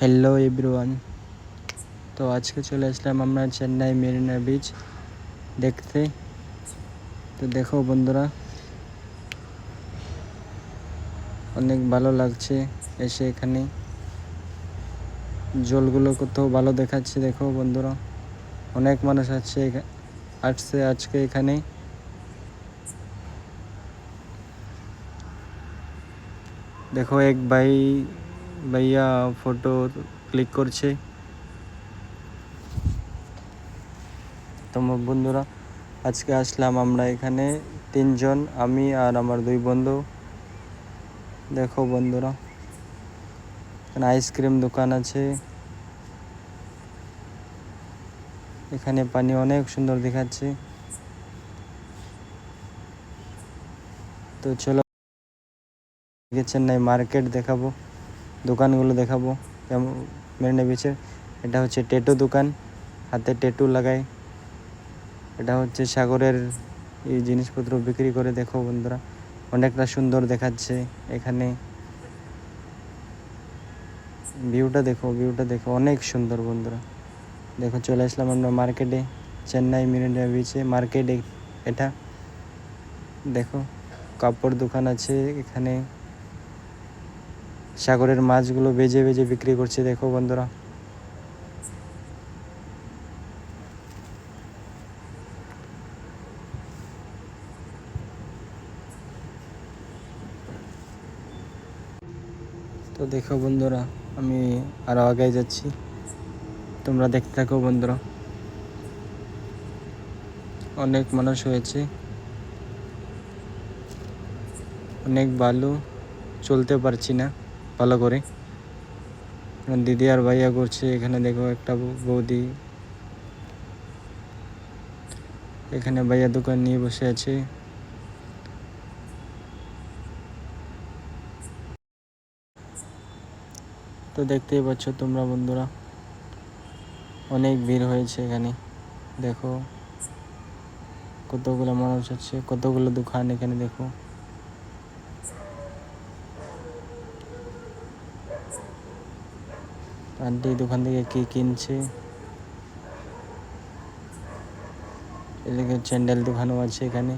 Hello everyone. তো আজকে চলে আসলাম আমরা চেন্নাই মেরিনা বিচ দেখতে। তো দেখো বন্ধুরা, অনেক ভালো লাগছে এসে এখানে। জলগুলো কত ভালো দেখাচ্ছে দেখো বন্ধুরা। অনেক মানুষ আসছে আজকে এখানে। দেখো এক ভাইয়া ফটো ক্লিক করছে। তোমার বন্ধুরা, আজকে আসলাম আমরা এখানে তিনজন, আমি আর আমার দুই বন্ধু। দেখো বন্ধুরা, এখানে আইসক্রিম দোকান আছে। এখানে পানি অনেক সুন্দর দেখাচ্ছে। তো চলো চেন্নাই মার্কেট দেখাবো, দোকানগুলো দেখাবো যেমন মেরিনা বিচের। এটা হচ্ছে ট্যাটু দোকান, হাতে ট্যাটু লাগায়। এটা হচ্ছে সাগরের এই জিনিসপত্র বিক্রি করে। দেখো বন্ধুরা, অনেকটা সুন্দর দেখাচ্ছে এখানে। ভিউটা দেখো অনেক সুন্দর বন্ধুরা। দেখো চলে আসলাম আমরা মার্কেটে, চেন্নাই মেরিনা বিচে মার্কেটে। এটা দেখো কাপড় দোকান আছে এখানে। সাগরের মাছগুলো বেজে বেজে বিক্রি করছে দেখো বন্ধুরা। তো দেখো বন্ধুরা, আমি আরও আগে যাচ্ছি, তোমরা দেখতে থাকো বন্ধুরা। অনেক মানুষ হয়েছে, অনেক ভালো, চলতে পারছি না ভালো করে। দিদি আর ভাইয়া করছে এখানে। দেখো একটা বৌদি এখানে ভাইয়া দোকান নিয়ে বসে আছে। তো দেখতেই পাচ্ছ তোমরা বন্ধুরা, অনেক ভিড় হয়েছে এখানে। দেখো কতগুলো মানুষ আছে, কতগুলো দোকান এখানে। দেখো আন্টি দোকান থেকে কি কিনছে। এদিকে স্যান্ডেল দোকানও আছে এখানে।